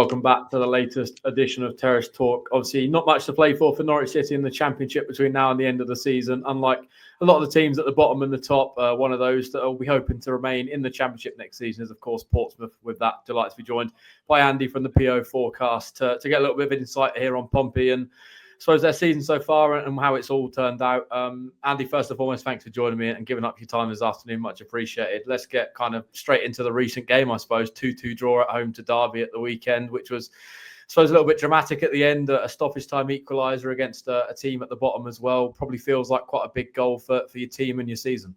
welcome back to the latest edition of Terrace Talk. Obviously, not much to play for Norwich City in the Championship between now and the end of the season. Unlike a lot of the teams at the bottom and the top, one of those that will be hoping to remain in the Championship next season is, of course, Portsmouth. With that, delighted to be joined by Andy from the PO Forecast to get a little bit of insight here on Pompey and I suppose their season so far and how it's all turned out. Andy, first and foremost, thanks for joining me and giving up your time this afternoon. Much appreciated. Let's get kind of straight into the recent game, I suppose. 2-2 draw at home to Derby at the weekend, which was, I suppose, a little bit dramatic at the end. A stoppage time equaliser against a team at the bottom as well. Probably feels like quite a big goal for your team and your season.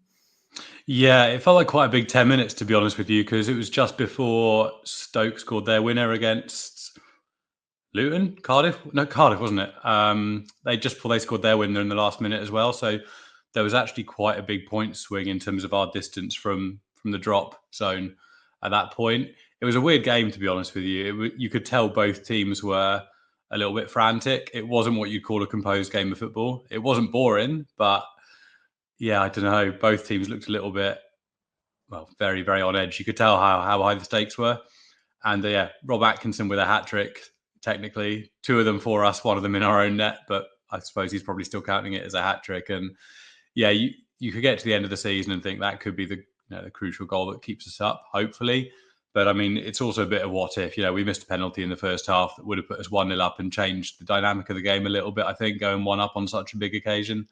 Yeah, it felt like quite a big 10 minutes, to be honest with you, because it was just before Stoke scored their winner against Luton, Cardiff, wasn't it? Before they scored their winner in the last minute as well. So there was actually quite a big point swing in terms of our distance from the drop zone at that point. It was a weird game, to be honest with you. You could tell both teams were a little bit frantic. It wasn't what you'd call a composed game of football. It wasn't boring, but yeah, I don't know. Both teams looked a little bit, very, very on edge. You could tell how high the stakes were. And Rob Atkinson with a hat-trick. Technically, two of them for us, one of them in our own net, but I suppose he's probably still counting it as a hat trick. And yeah, you could get to the end of the season and think that could be the crucial goal that keeps us up, hopefully. But I mean, it's also a bit of what if. We missed a penalty in the first half that would have put us 1-0 up and changed the dynamic of the game a little bit, I think, going 1-up on such a big occasion.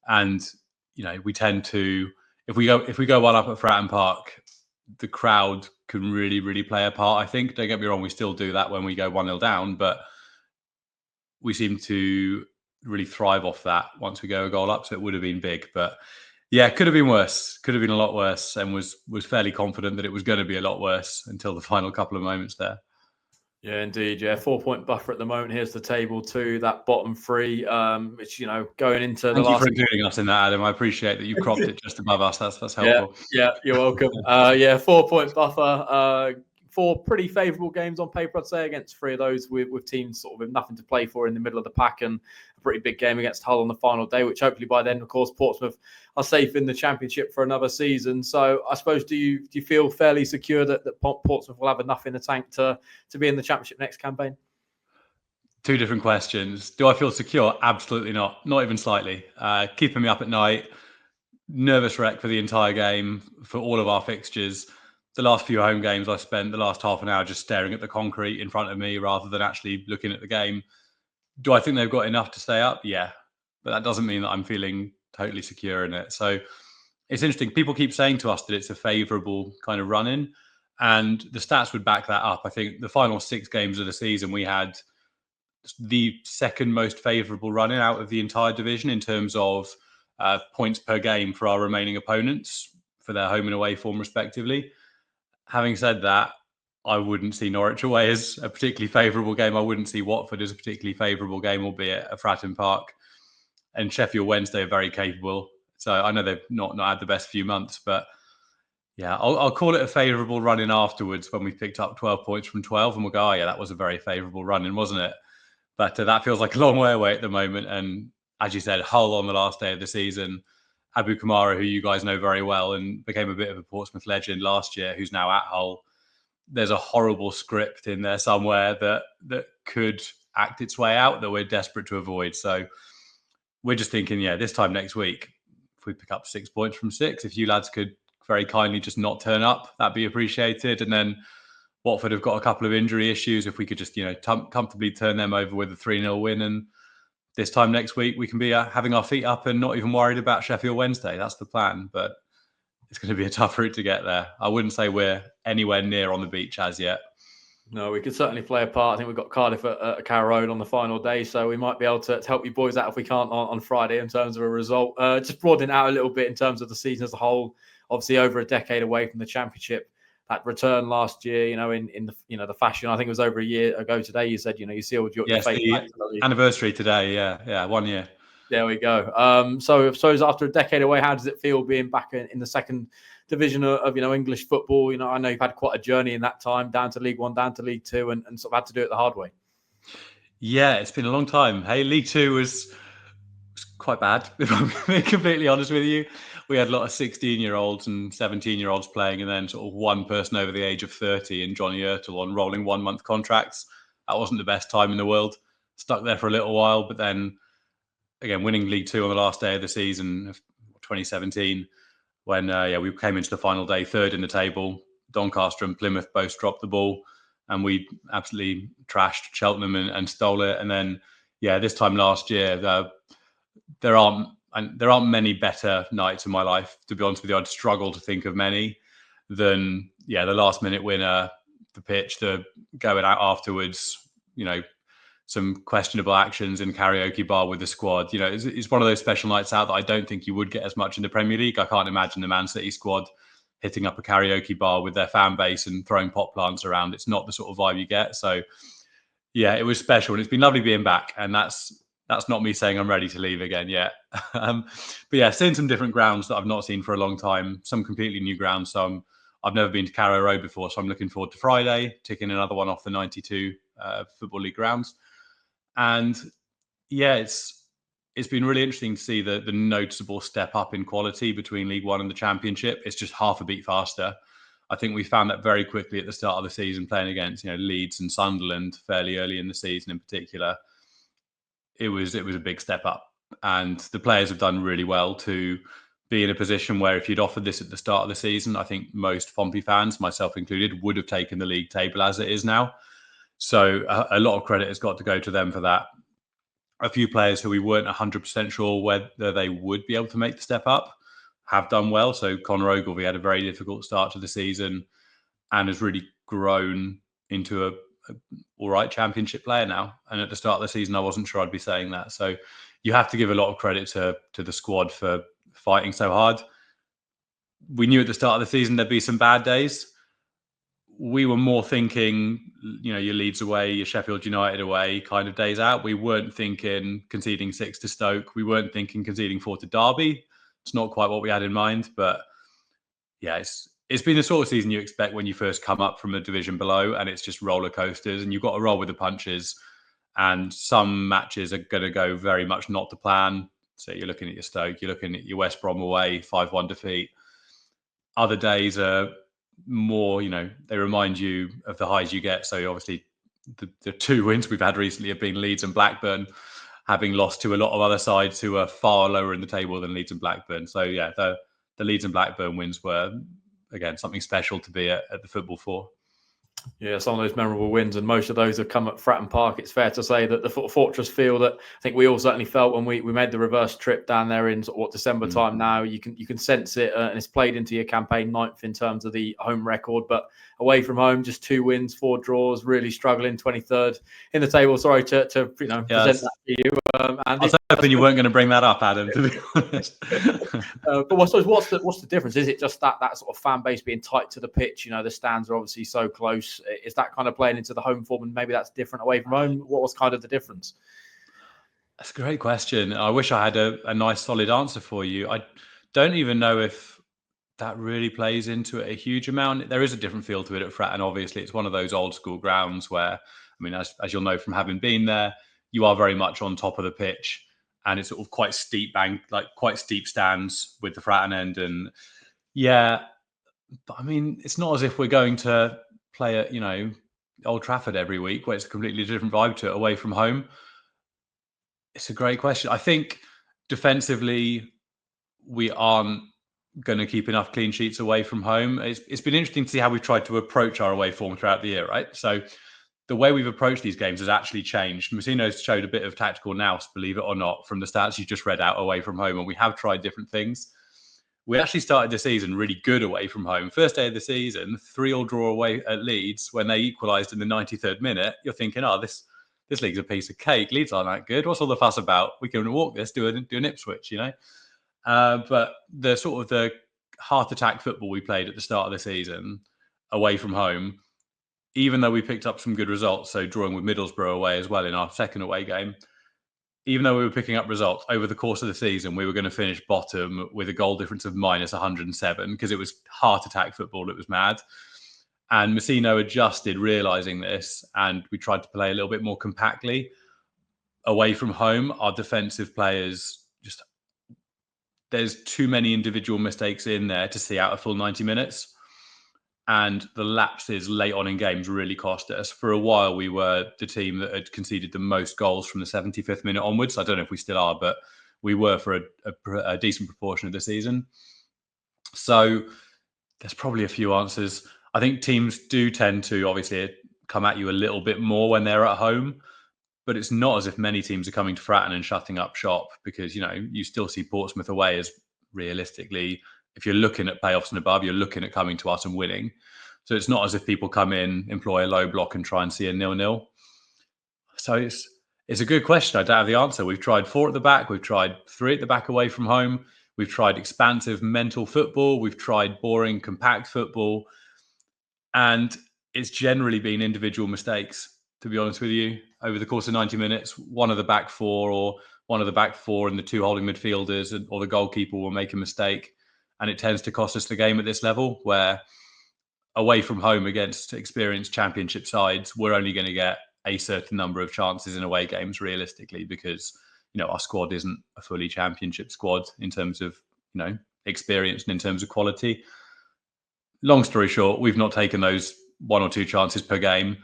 And we tend to, if we go 1-up at Fratton Park, the crowd can really, really play a part, I think. Don't get me wrong, we still do that when we go 1-0 down, but we seem to really thrive off that once we go a goal up, so it would have been big. But yeah, it could have been worse. Could have been a lot worse, and was fairly confident that it was going to be a lot worse until the final couple of moments there. Yeah, indeed. Yeah, 4-point buffer at the moment. Here's the table too. That bottom three, which going into the last. Thank you for including us in that, Adam. I appreciate that you cropped it just above us. That's helpful. Yeah, you're welcome. 4-point buffer. 4 pretty favourable games on paper, I'd say, against 3 of those with teams sort of with nothing to play for in the middle of the pack, and a pretty big game against Hull on the final day, which hopefully by then, of course, Portsmouth are safe in the Championship for another season. So I suppose, do you feel fairly secure that Portsmouth will have enough in the tank to be in the Championship next campaign? 2 different questions. Do I feel secure? Absolutely not. Not even slightly. Keeping me up at night. Nervous wreck for the entire game, for all of our fixtures. The last few home games, I spent the last half an hour just staring at the concrete in front of me rather than actually looking at the game. Do I think they've got enough to stay up? Yeah. But that doesn't mean that I'm feeling totally secure in it. So it's interesting. People keep saying to us that it's a favourable kind of run-in, and the stats would back that up. I think the final 6 games of the season, we had the second most favourable run-in out of the entire division in terms of points per game for our remaining opponents for their home and away form, respectively. Having said that, I wouldn't see Norwich away as a particularly favourable game. I wouldn't see Watford as a particularly favourable game, albeit at Fratton Park. And Sheffield Wednesday are very capable. So I know they've not had the best few months, but yeah, I'll call it a favourable run-in afterwards when we picked up 12 points from 12, and we'll go, oh yeah, that was a very favourable run-in, wasn't it? But that feels like a long way away at the moment. And as you said, Hull on the last day of the season, Abu Kamara, who you guys know very well and became a bit of a Portsmouth legend last year, who's now at Hull. There's a horrible script in there somewhere that could act its way out that we're desperate to avoid. So we're just thinking, this time next week, if we pick up 6 points from 6, if you lads could very kindly just not turn up, that'd be appreciated. And then Watford have got a couple of injury issues. If we could just, comfortably turn them over with a 3-0 win, and this time next week we can be having our feet up and not even worried about Sheffield Wednesday. That's the plan, but it's going to be a tough route to get there. I wouldn't say we're anywhere near on the beach as yet. No, we could certainly play a part. I think we've got Cardiff at Carrow Road on the final day, so we might be able to help you boys out if we can't on Friday in terms of a result. Just broadening out a little bit in terms of the season as a whole. Obviously, over a decade away from the Championship. That return last year, in the fashion. I think it was over a year ago today. You said, you sealed your fate. The anniversary today. Yeah, 1 year. There we go. So after a decade away, how does it feel being back in the second division of English football? I know you've had quite a journey in that time, down to League One, down to League Two, and sort of had to do it the hard way. Yeah, it's been a long time. Hey, League Two was quite bad, if I'm being completely honest with you. We had a lot of 16-year-olds and 17-year-olds playing, and then sort of one person over the age of 30 and Johnny Ertel on rolling 1-month contracts. That wasn't the best time in the world. Stuck there for a little while, but then again, winning League Two on the last day of the season of 2017, when we came into the final day third in the table. Doncaster and Plymouth both dropped the ball, and we absolutely trashed Cheltenham and stole it. And then, this time last year, there aren't many better nights in my life, to be honest with you. I'd struggle to think of many than the last minute winner, the pitch, the going out afterwards, some questionable actions in karaoke bar with the squad. It's one of those special nights out that I don't think you would get as much in the Premier League. I can't imagine the Man City squad hitting up a karaoke bar with their fan base and throwing pot plants around. It's not the sort of vibe you get. So it was special, and it's been lovely being back. And that's not me saying I'm ready to leave again yet. But seeing some different grounds that I've not seen for a long time, some completely new grounds. So I've never been to Carrow Road before, so I'm looking forward to Friday, ticking another one off the 92 Football League grounds. And it's been really interesting to see the noticeable step up in quality between League One and the Championship. It's just half a beat faster. I think we found that very quickly at the start of the season, playing against Leeds and Sunderland fairly early in the season in particular. It was a big step up, and the players have done really well to be in a position where if you'd offered this at the start of the season, I think most Pompey fans, myself included, would have taken the league table as it is now. So a lot of credit has got to go to them for that. A few players who we weren't 100% sure whether they would be able to make the step up have done well. So Conor Ogilvie had a very difficult start to the season and has really grown into a all right Championship player now. And at the start of the season, I wasn't sure I'd be saying that. So you have to give a lot of credit to the squad for fighting so hard. We knew at the start of the season there'd be some bad days. We were more thinking, your Leeds away, your Sheffield United away kind of days out. We weren't thinking conceding 6 to Stoke. We weren't thinking conceding 4 to Derby. It's not quite what we had in mind, but it's been the sort of season you expect when you first come up from a division below, and it's just roller coasters, and you've got to roll with the punches. And some matches are going to go very much not to plan. So you're looking at your Stoke, you're looking at your West Brom away, 5-1 defeat. Other days are more, they remind you of the highs you get. So obviously the two wins we've had recently have been Leeds and Blackburn, having lost to a lot of other sides who are far lower in the table than Leeds and Blackburn. So the Leeds and Blackburn wins were, again, something special to be at the football for. Yeah, some of those memorable wins, and most of those have come at Fratton Park. It's fair to say that the Fortress feel that I think we all certainly felt when we made the reverse trip down there in December time. Now you can sense it, and it's played into your campaign 9th in terms of the home record, but away from home, just 2 wins, 4 draws, really struggling, 23rd in the table. Sorry to present that to you. Andy. I was hoping you weren't going to bring that up, Adam, to be honest. But I suppose what's the difference? Is it just that sort of fan base being tight to the pitch? The stands are obviously so close. Is that kind of playing into the home form, and maybe that's different away from home? What was kind of the difference? That's a great question. I wish I had a nice solid answer for you. I don't even know if that really plays into it a huge amount. There is a different feel to it at Fratton. Obviously, it's one of those old school grounds where, as you'll know from having been there, you are very much on top of the pitch, and it's sort of quite steep quite steep stands with the Fratton end. And but it's not as if we're going to play at Old Trafford every week, where it's a completely different vibe to it away from home. It's a great question. I think defensively, we aren't going to keep enough clean sheets away from home. It's been interesting to see how we've tried to approach our away form throughout the year, right? So the way we've approached these games has actually changed. Moutinho's showed a bit of tactical nous, believe it or not, from the stats you just read out away from home, and we have tried different things. We actually started the season really good away from home. First day of the season, 3-3 draw away at Leeds when they equalised in the 93rd minute. You're thinking, this league's a piece of cake. Leeds aren't that good. What's all the fuss about? We can walk this, do an Ipswich, But the sort of the heart attack football we played at the start of the season away from home, even though we picked up some good results, so drawing with Middlesbrough away as well in our second away game, even though we were picking up results over the course of the season, we were going to finish bottom with a goal difference of minus 107 because it was heart attack football. It was mad. And Moutinho adjusted, realising this, and we tried to play a little bit more compactly. Away from home, our defensive players just there's too many individual mistakes in there to see out a full 90 minutes. And the lapses late on in games really cost us. For a while, we were the team that had conceded the most goals from the 75th minute onwards. I don't know if we still are, but we were for a decent proportion of the season. So there's probably a few answers. I think teams do tend to obviously come at you a little bit more when they're at home, but it's not as if many teams are coming to Fratton and shutting up shop, because, you still see Portsmouth away as realistically, if you're looking at playoffs and above, you're looking at coming to us and winning. So it's not as if people come in, employ a low block and try and see a 0-0. So it's a good question. I don't have the answer. We've tried 4 at the back. We've tried 3 at the back away from home. We've tried expansive mental football. We've tried boring, compact football. And it's generally been individual mistakes, to be honest with you. Over the course of 90 minutes, one of the back 4 or one of the back 4 and the 2 holding midfielders or the goalkeeper will make a mistake. And it tends to cost us the game at this level, where away from home against experienced championship sides, we're only going to get a certain number of chances in away games realistically, because our squad isn't a fully championship squad in terms of experience and in terms of quality. Long story short, we've not taken those 1 or 2 chances per game,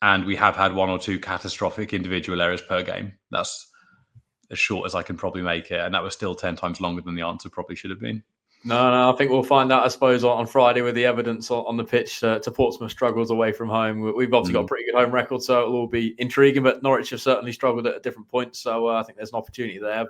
and we have had 1 or 2 catastrophic individual errors per game. That's as short as I can probably make it, and that was still 10 times longer than the answer probably should have been. No, I think we'll find out, I suppose, on Friday with the evidence on the pitch to Portsmouth struggles away from home. We've obviously got a pretty good home record, so it'll all be intriguing, but Norwich have certainly struggled at different points, so I think there's an opportunity there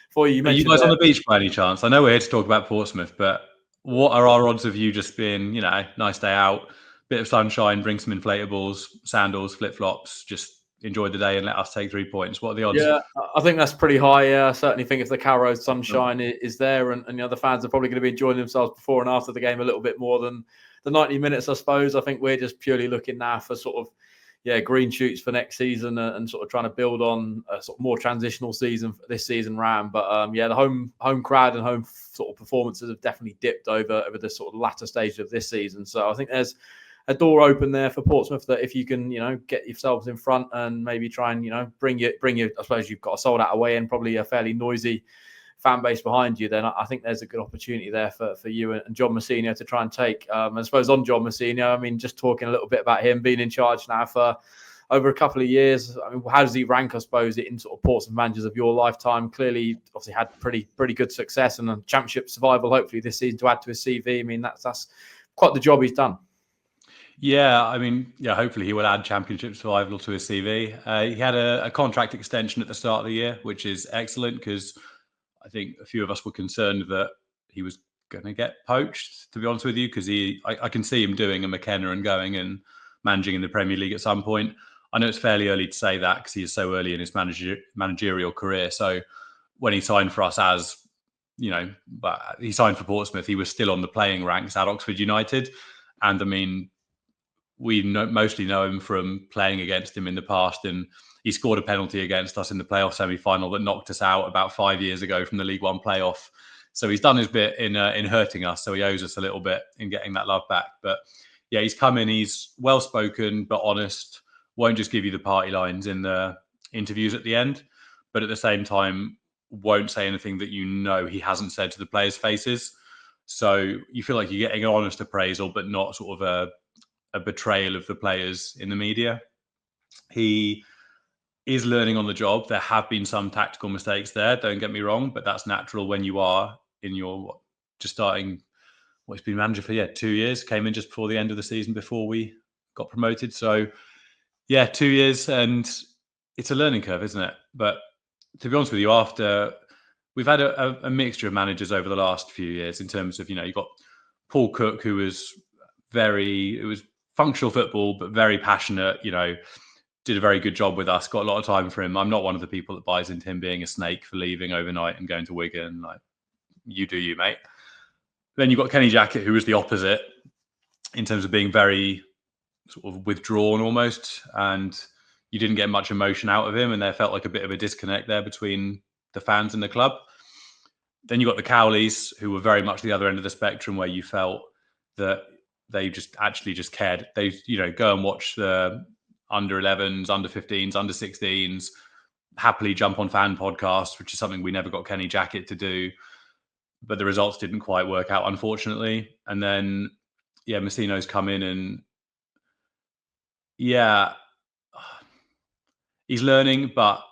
for you. Are you guys on the beach by any chance? I know we're here to talk about Portsmouth, but what are our odds of you just being, nice day out, bit of sunshine, bring some inflatables, sandals, flip-flops, just enjoy the day and let us take 3 points? What are the odds? Yeah, I think that's pretty high. Yeah, I certainly think if the Carrow sunshine is there, and the fans are probably going to be enjoying themselves before and after the game a little bit more than the 90 minutes, I suppose. I think we're just purely looking now for sort of green shoots for next season and sort of trying to build on a sort of more transitional season for this season round. But the home crowd and home sort of performances have definitely dipped over the sort of latter stage of this season. So I think there's a door open there for Portsmouth that if you can, get yourselves in front and maybe try and, bring your, I suppose you've got a sold out away and probably a fairly noisy fan base behind you, then I think there's a good opportunity there for you and John Messina to try and take. I suppose on John Messina, I mean, just talking a little bit about him being in charge now for over a couple of years. I mean, how does he rank, I suppose, in sort of Portsmouth managers of your lifetime? Clearly, obviously had pretty good success and a championship survival, hopefully this season, to add to his CV. I mean, that's quite the job he's done. Yeah, I mean, hopefully he will add championship survival to his CV. He had a contract extension at the start of the year, which is excellent, because I think a few of us were concerned that he was going to get poached, to be honest with you, because I can see him doing a McKenna and going and managing in the Premier League at some point. I know it's fairly early to say that because he is so early in his managerial career. So when he signed for us but he signed for Portsmouth, he was still on the playing ranks at Oxford United. And I mean, we mostly know him from playing against him in the past, and he scored a penalty against us in the playoff semi-final that knocked us out about 5 years ago from the League One playoff. So he's done his bit in hurting us, so he owes us a little bit in getting that love back. But yeah, he's come in, he's well-spoken but honest, won't just give you the party lines in the interviews at the end, but at the same time won't say anything that he hasn't said to the players' faces. So you feel like you're getting an honest appraisal, but not sort of a betrayal of the players in the media. He is learning on the job. There have been some tactical mistakes there, don't get me wrong, but that's natural when you are in your just starting. He's been manager for 2 years, came in just before the end of the season before we got promoted. So 2 years, and it's a learning curve, isn't it? But to be honest with you, after we've had a mixture of managers over the last few years in terms of, you've got Paul Cook, who was it was functional football, but very passionate, did a very good job with us, got a lot of time for him. I'm not one of the people that buys into him being a snake for leaving overnight and going to Wigan. Like, you do you, mate. Then you've got Kenny Jackett, who was the opposite in terms of being very sort of withdrawn almost, and you didn't get much emotion out of him, and there felt like a bit of a disconnect there between the fans and the club. Then you got the Cowleys, who were very much the other end of the spectrum, where you felt that they just cared. They, go and watch the under 11s, under 15s, under 16s, happily jump on fan podcasts, which is something we never got Kenny Jackett to do, but the results didn't quite work out, unfortunately. And then, Messino's come in and, he's learning, but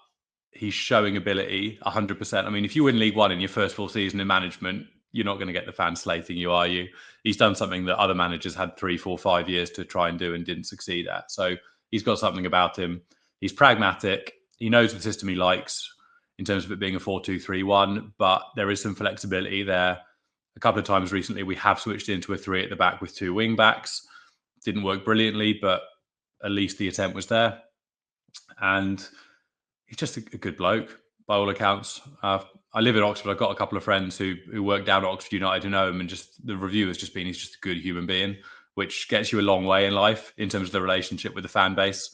he's showing ability 100%. I mean, if you win League One in your first full season in management, you're not going to get the fans slating you, are you? He's done something that other managers had 3, 4, 5 years to try and do and didn't succeed at. So he's got something about him. He's pragmatic. He knows the system he likes in terms of it being a 4-2-3-1, but there is some flexibility there. A couple of times recently, we have switched into a 3 at the back with 2 wing backs. Didn't work brilliantly, but at least the attempt was there. And he's just a good bloke, by all accounts. I live in Oxford. I've got a couple of friends who work down at Oxford United who know him, and just the review has just been he's just a good human being, which gets you a long way in life in terms of the relationship with the fan base.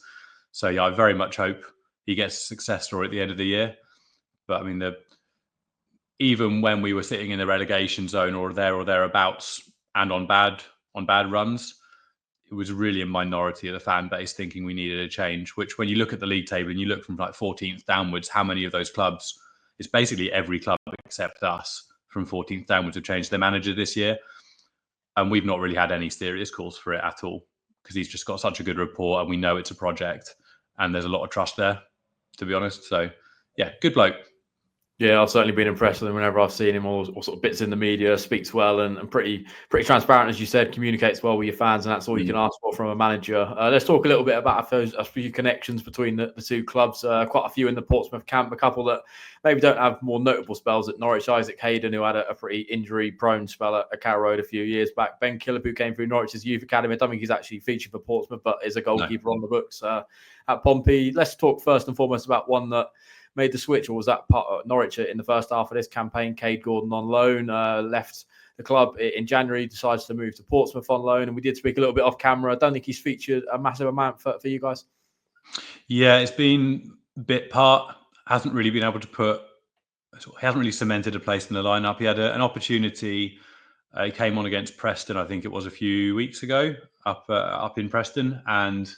So, I very much hope he gets a success story at the end of the year. But, I mean, even when we were sitting in the relegation zone or thereabouts and on bad runs, it was really a minority of the fan base thinking we needed a change, which when you look at the league table and you look from like 14th downwards, how many of those clubs, it's basically every club except us from 14th downwards have changed their manager this year. And we've not really had any serious calls for it at all because he's just got such a good rapport and we know it's a project and there's a lot of trust there, to be honest. So, good bloke. Yeah, I've certainly been impressed with him whenever I've seen him, or sort of bits in the media, speaks well and pretty transparent, as you said, communicates well with your fans, and that's all you can ask for from a manager. Let's talk a little bit about a few connections between the two clubs. Quite a few in the Portsmouth camp, a couple that maybe don't have more notable spells at Norwich. Isaac Hayden, who had a pretty injury-prone spell at Carrow Road a few years back. Ben Killip, who came through Norwich's youth academy. I don't think he's actually featured for Portsmouth, but is a goalkeeper on the books at Pompey. Let's talk first and foremost about one that made the switch, or was that part of Norwich in the first half of this campaign? Cade Gordon on loan, left the club in January, decides to move to Portsmouth on loan, and we did speak a little bit off camera. I don't think he's featured a massive amount for you guys. Yeah, it's been bit part. Hasn't really been able to he hasn't really cemented a place in the lineup. He had an opportunity. He came on against Preston, I think it was a few weeks ago, up in Preston, and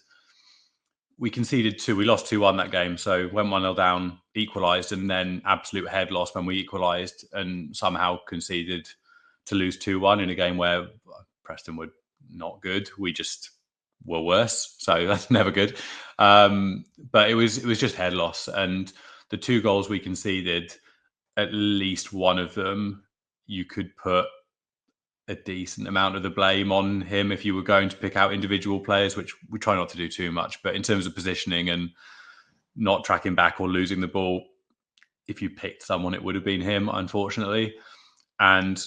we conceded 2. We lost 2-1 that game. So went 1-0 down, equalised, and then absolute head loss when we equalised and somehow conceded to lose 2-1 in a game where Preston were not good. We just were worse. So that's never good. But it was just head loss. And the 2 goals we conceded, at least one of them, you could put a decent amount of the blame on him if you were going to pick out individual players, which we try not to do too much. But in terms of positioning and not tracking back or losing the ball, if you picked someone, it would have been him, unfortunately. And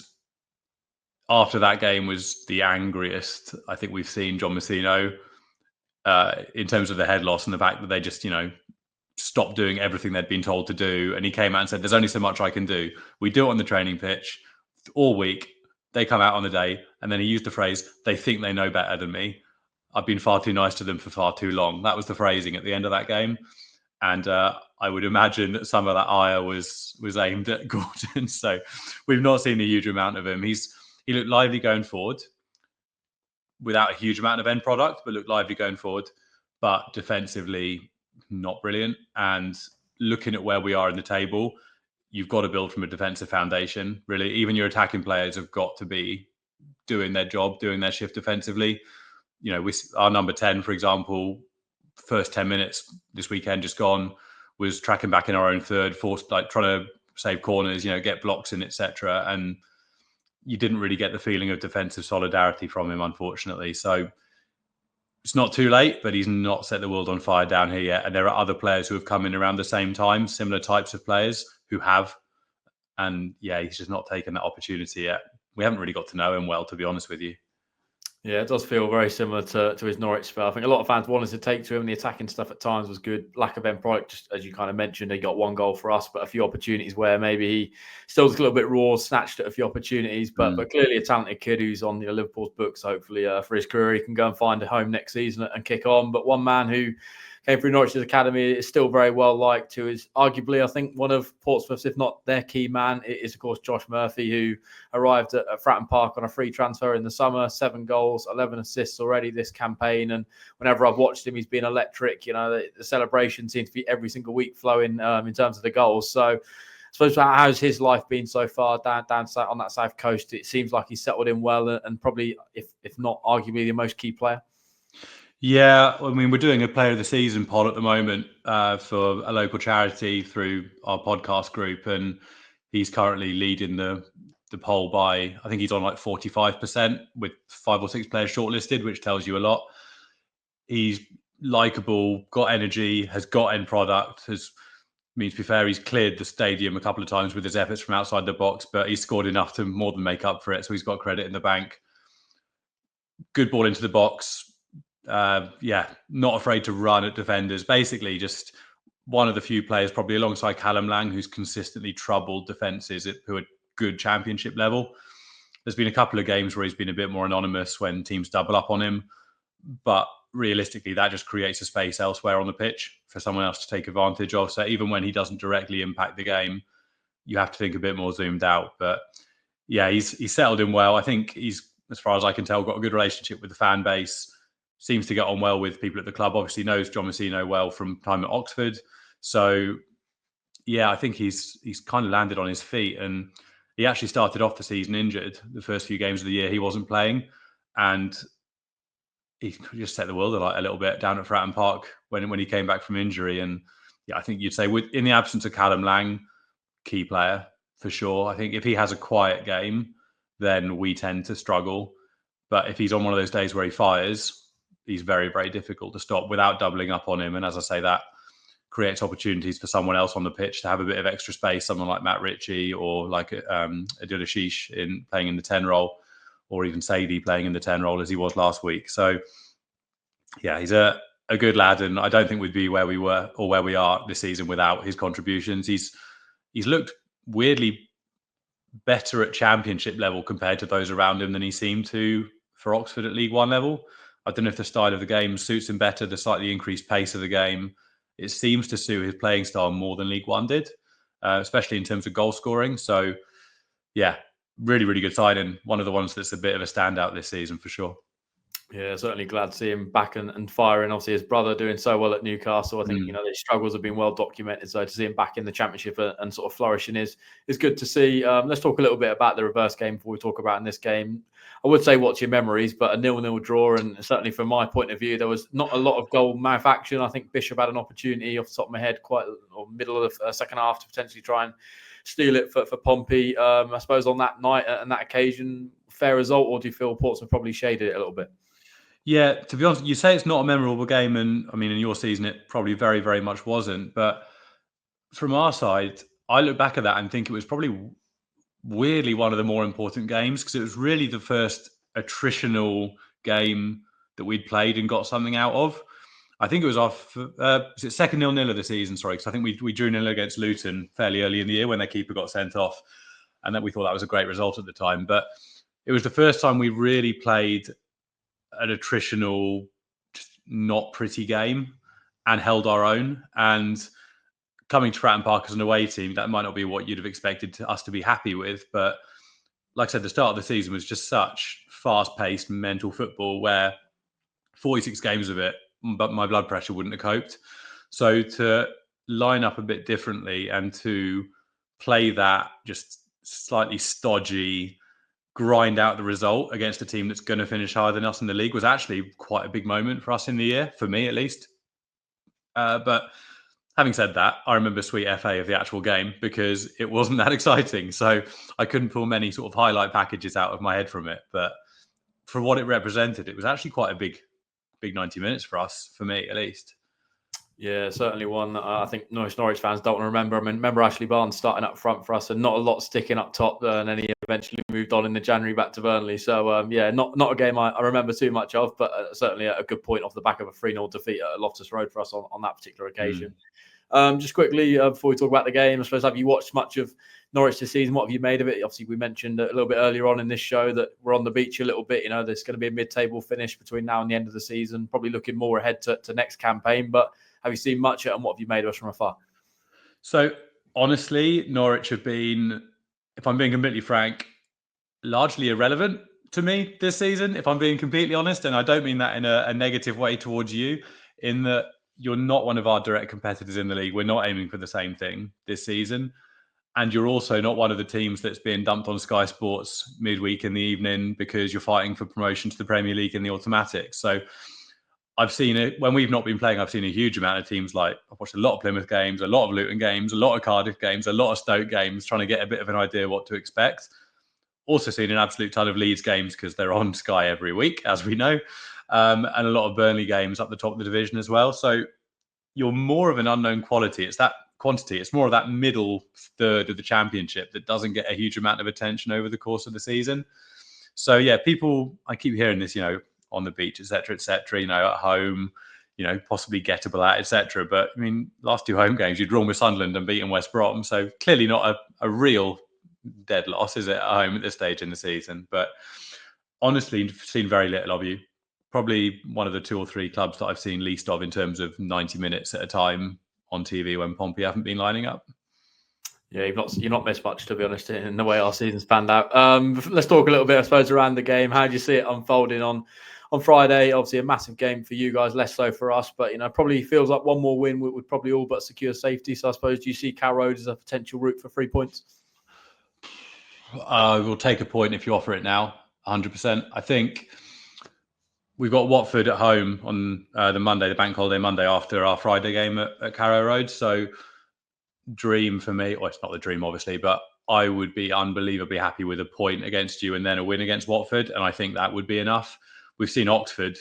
after that game was the angriest I think we've seen John Messino in terms of the head loss and the fact that they just, stopped doing everything they'd been told to do. And he came out and said, there's only so much I can do. We do it on the training pitch all week. They come out on the day, and then he used the phrase, they think they know better than me. I've been far too nice to them for far too long. That was the phrasing at the end of that game. And I would imagine that some of that ire was aimed at Gordon. So we've not seen a huge amount of him. He looked lively going forward without a huge amount of end product, but looked lively going forward. But defensively, not brilliant. And looking at where we are in the table, you've got to build from a defensive foundation, really. Even your attacking players have got to be doing their job, doing their shift defensively. Our number 10, for example, first 10 minutes this weekend just gone, was tracking back in our own third, trying to save corners, get blocks in, etc. And you didn't really get the feeling of defensive solidarity from him, unfortunately. So it's not too late, but he's not set the world on fire down here yet. And there are other players who have come in around the same time, similar types of players who have. And he's just not taken that opportunity yet. We haven't really got to know him well, to be honest with you. Yeah, it does feel very similar to his Norwich spell. I think a lot of fans wanted to take to him. The attacking stuff at times was good. Lack of end product, just as you kind of mentioned, he got 1 goal for us, but a few opportunities where maybe he still was a little bit raw, snatched at a few opportunities, but clearly a talented kid who's on Liverpool's books. Hopefully for his career, he can go and find a home next season and kick on. But one man who came through Norwich's academy, is still very well liked, who is arguably, I think, one of Portsmouth's, if not their key man. It is, of course, Josh Murphy, who arrived at Fratton Park on a free transfer in the summer, 7 goals, 11 assists already this campaign. And whenever I've watched him, he's been electric. The celebration seems to be every single week flowing in terms of the goals. So I suppose, how's his life been so far down on that south coast? It seems like he's settled in well and probably, if not arguably, the most key player. Yeah, I mean, we're doing a Player of the Season poll at the moment for a local charity through our podcast group, and he's currently leading the poll by, I think he's on like 45% with 5 or 6 players shortlisted, which tells you a lot. He's likeable, got energy, has got end product, to be fair, he's cleared the stadium a couple of times with his efforts from outside the box, but he's scored enough to more than make up for it. So he's got credit in the bank. Good ball into the box. Not afraid to run at defenders. Basically, just one of the few players, probably alongside Callum Lang, who's consistently troubled defences who are good championship level. There's been a couple of games where he's been a bit more anonymous when teams double up on him, but realistically, that just creates a space elsewhere on the pitch for someone else to take advantage of. So even when he doesn't directly impact the game, you have to think a bit more zoomed out. But yeah, he's settled in well. I think he's, as far as I can tell, got a good relationship with the fan base. Seems to get on well with people at the club. Obviously knows John Messino well from time at Oxford. So yeah, I think he's kind of landed on his feet. And he actually started off the season injured. The first few games of the year he wasn't playing, and he just set the world alight a little bit down at Fratton Park when he came back from injury. And yeah, I think you'd say in the absence of Callum Lang, key player for sure. I think if he has a quiet game, then we tend to struggle. But if he's on one of those days where he fires, he's very, very difficult to stop without doubling up on him. And as I say, that creates opportunities for someone else on the pitch to have a bit of extra space, someone like Matt Ritchie or like Adil Ashish in playing in the 10 role, or even Sadie playing in the 10 role as he was last week. So yeah, he's a good lad, and I don't think we'd be where we were or where we are this season without his contributions. He's looked weirdly better at championship level compared to those around him than he seemed to for Oxford at League One level. I don't know if the style of the game suits him better, the slightly increased pace of the game. It seems to suit his playing style more than League One did, especially in terms of goal scoring. So yeah, really, really good signing. One of the ones that's a bit of a standout this season for sure. Yeah, certainly glad to see him back and firing. Obviously, his brother doing so well at Newcastle. I think their struggles have been well documented. So to see him back in the Championship and sort of flourishing is good to see. Let's talk a little bit about the reverse game before we talk about in this game. I would say watch your memories, but a 0-0 draw, and certainly from my point of view, there was not a lot of goal mouth action. I think Bishop had an opportunity off the top of my head, quite or middle of the second half, to potentially try and steal it for Pompey. I suppose on that night and that occasion, fair result, or do you feel Portsmouth probably shaded it a little bit? Yeah, to be honest, you say it's not a memorable game, and I mean, in your season, it probably very, very much wasn't. But from our side, I look back at that and think it was probably weirdly one of the more important games, because it was really the first attritional game that we'd played and got something out of. I think it was our second 0-0 of the season, sorry, because I think we drew 0 against Luton fairly early in the year when their keeper got sent off, and that we thought that was a great result at the time. But it was the first time we really played an attritional, not pretty game and held our own. And coming to Fratton Park as an away team, that might not be what you'd have expected us to be happy with. But like I said, the start of the season was just such fast-paced mental football where 46 games of it, but my blood pressure wouldn't have coped. So to line up a bit differently and to play that just slightly stodgy, grind out the result against a team that's going to finish higher than us in the league was actually quite a big moment for us in the year, for me at least. But having said that, I remember sweet FA of the actual game because it wasn't that exciting. So I couldn't pull many sort of highlight packages out of my head from it. But for what it represented, it was actually quite a big 90 minutes for us, for me at least. Yeah, certainly one that I think Norwich fans don't want to remember. I mean, remember Ashley Barnes starting up front for us and not a lot sticking up top, and then he eventually moved on in the January back to Burnley. So, not a game I remember too much of, but certainly a good point off the back of a 3-0 defeat at Loftus Road for us on that particular occasion. Just quickly, before we talk about the game, I suppose, have you watched much of Norwich this season? What have you made of it? Obviously, we mentioned a little bit earlier on in this show that we're on the beach a little bit. There's going to be a mid-table finish between now and the end of the season, probably looking more ahead to next campaign. But have you seen much of it, and what have you made of us from afar? So honestly, Norwich have been, if I'm being completely frank, largely irrelevant to me this season, if I'm being completely honest. And I don't mean that in a negative way towards you, in that you're not one of our direct competitors in the league. We're not aiming for the same thing this season. And you're also not one of the teams that's being dumped on Sky Sports midweek in the evening because you're fighting for promotion to the Premier League in the automatic. So I've seen it when we've not been playing. I've seen a huge amount of teams. Like, I've watched a lot of Plymouth games, a lot of Luton games, a lot of Cardiff games, a lot of Stoke games, trying to get a bit of an idea what to expect. Also seen an absolute ton of Leeds games because they're on Sky every week, as we know, and a lot of Burnley games up the top of the division as well. So you're more of an unknown quality. It's that quantity. It's more of that middle third of the championship that doesn't get a huge amount of attention over the course of the season. So yeah, people, I keep hearing this, on the beach, etc., at home, possibly gettable at, etc. But I mean, last 2 home games, you'd drawn with Sunderland and beaten West Brom. So clearly not a real dead loss, is it, at home at this stage in the season? But honestly, seen very little of you. Probably one of the 2 or 3 clubs that I've seen least of in terms of 90 minutes at a time on TV when Pompey haven't been lining up. Yeah, you've not missed much, to be honest, in the way our season's panned out. Let's talk a little bit, I suppose, around the game. How do you see it unfolding on Friday? Obviously, a massive game for you guys, less so for us. But probably feels like one more win would probably all but secure safety. So I suppose, do you see Carrow Road as a potential route for 3 points? We'll take a point if you offer it now, 100%. I think we've got Watford at home on the bank holiday Monday after our Friday game at Carrow Road. So dream for me, well, it's not the dream obviously, but I would be unbelievably happy with a point against you and then a win against Watford, and I think that would be enough. We've seen Oxford,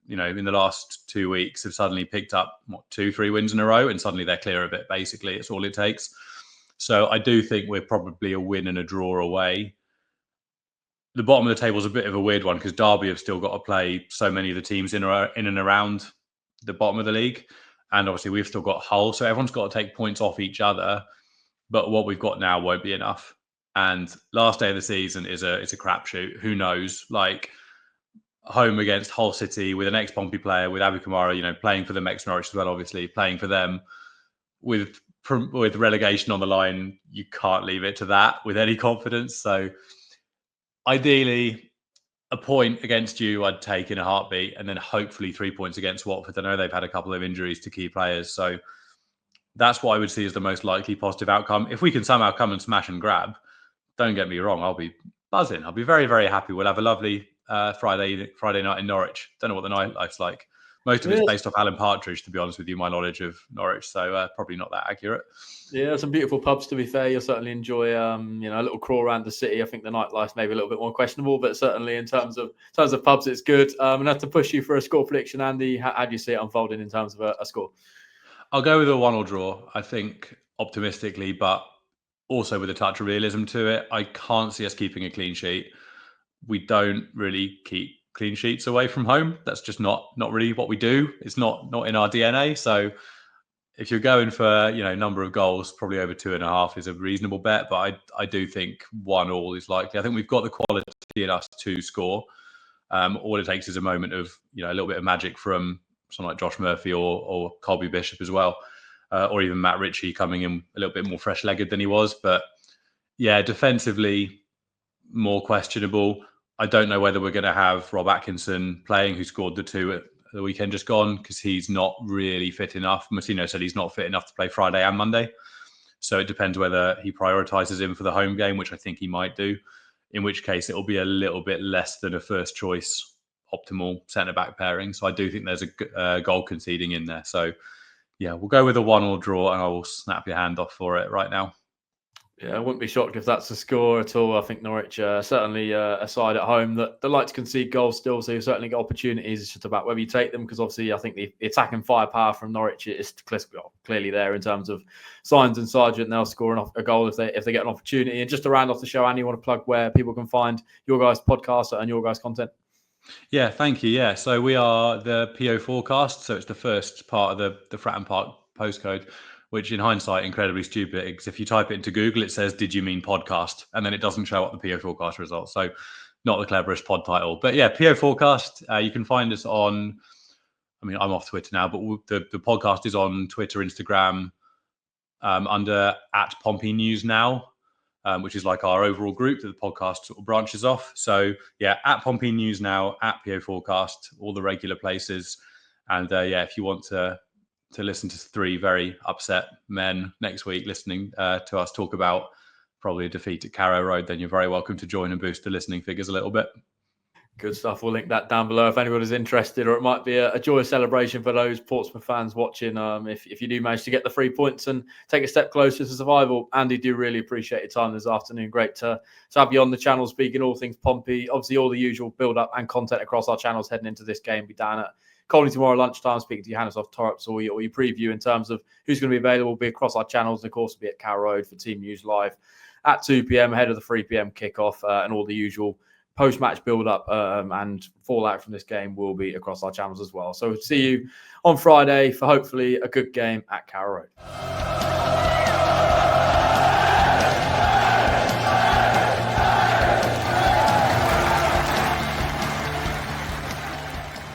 in the last 2 weeks have suddenly picked up 2-3 wins in a row, and suddenly they're clear of it. Basically, it's all it takes. So I do think we're probably a win and a draw away. The bottom of the table is a bit of a weird one because Derby have still got to play so many of the teams in and around the bottom of the league. And obviously we've still got Hull. So everyone's got to take points off each other. But what we've got now won't be enough. And last day of the season is a crapshoot. Who knows? Like, home against Hull City with an ex-Pompey player, with Abu Kamara, playing for them, ex-Norwich as well, obviously, playing for them with relegation on the line, you can't leave it to that with any confidence. So ideally, a point against you I'd take in a heartbeat, and then hopefully 3 points against Watford. I know they've had a couple of injuries to key players, so that's what I would see as the most likely positive outcome. If we can somehow come and smash and grab, don't get me wrong, I'll be buzzing. I'll be very, very happy. We'll have a lovely Friday night in Norwich. Don't know what the nightlife's like. Most of it's based off Alan Partridge, to be honest with you, my knowledge of Norwich. So probably not that accurate. Yeah, some beautiful pubs, to be fair. You'll certainly enjoy, a little crawl around the city. I think the nightlife's maybe a little bit more questionable, but certainly in terms of pubs, it's good. And have to push you for a score prediction, Andy. How do you see it unfolding in terms of a score? I'll go with a 1-1 draw, I think, optimistically, but also with a touch of realism to it. I can't see us keeping a clean sheet. We don't really keep clean sheets away from home. That's just not really what we do. It's not in our DNA. So if you're going for number of goals, probably over 2.5 is a reasonable bet. But I do think 1-1 is likely. I think we've got the quality in us to score. All it takes is a moment of a little bit of magic from someone like Josh Murphy or Colby Bishop as well, or even Matt Ritchie coming in a little bit more fresh-legged than he was. But yeah, defensively more questionable. I don't know whether we're going to have Rob Atkinson playing, who scored the 2 at the weekend just gone, because he's not really fit enough. Massino said he's not fit enough to play Friday and Monday. So it depends whether he prioritises him for the home game, which I think he might do, in which case it will be a little bit less than a first choice optimal centre-back pairing. So I do think there's a goal conceding in there. So yeah, we'll go with a 1-1 draw, and I will snap your hand off for it right now. Yeah, I wouldn't be shocked if that's the score at all. I think Norwich certainly a side at home that they like to concede goals still, so you certainly get opportunities. It's just about whether you take them, because obviously I think the attacking firepower from Norwich is clearly there in terms of Signs and Sargent. They'll score a goal if they get an opportunity. And just to round off the show, Andy, you want to plug where people can find your guys' podcast and your guys' content? Yeah, thank you. Yeah, so we are the PO Forecast. So it's the first part of the Fratton Park postcode, which in hindsight, incredibly stupid, because if you type it into Google, it says, "Did you mean podcast?" And then it doesn't show up the PO Forecast results. So not the cleverest pod title. But yeah, PO Forecast, you can find us on, I mean, I'm off Twitter now, but the podcast is on Twitter, Instagram, under @Pompey News Now, which is like our overall group that the podcast sort of branches off. So yeah, @Pompey News Now, @PO Forecast, all the regular places. And if you want to listen to three very upset men next week listening to us talk about probably a defeat at Carrow Road, then you're very welcome to join and boost the listening figures a little bit. Good stuff. We'll link that down below if anyone is interested, or it might be a joyous celebration for those Portsmouth fans watching. If you do manage to get the 3 points and take a step closer to survival. Andy, do really appreciate your time this afternoon. Great to have you on the channel speaking all things Pompey. Obviously, all the usual build-up and content across our channels heading into this game. Be down at Colney tomorrow lunchtime speaking to Johannes off Torps, or your preview in terms of who's going to be available, be across our channels, and of course, be at Carrow Road for Team News Live at 2 p.m. ahead of the 3 p.m. kickoff, and all the usual post-match build-up and fallout from this game will be across our channels as well. So we'll see you on Friday for hopefully a good game at Carrow Road.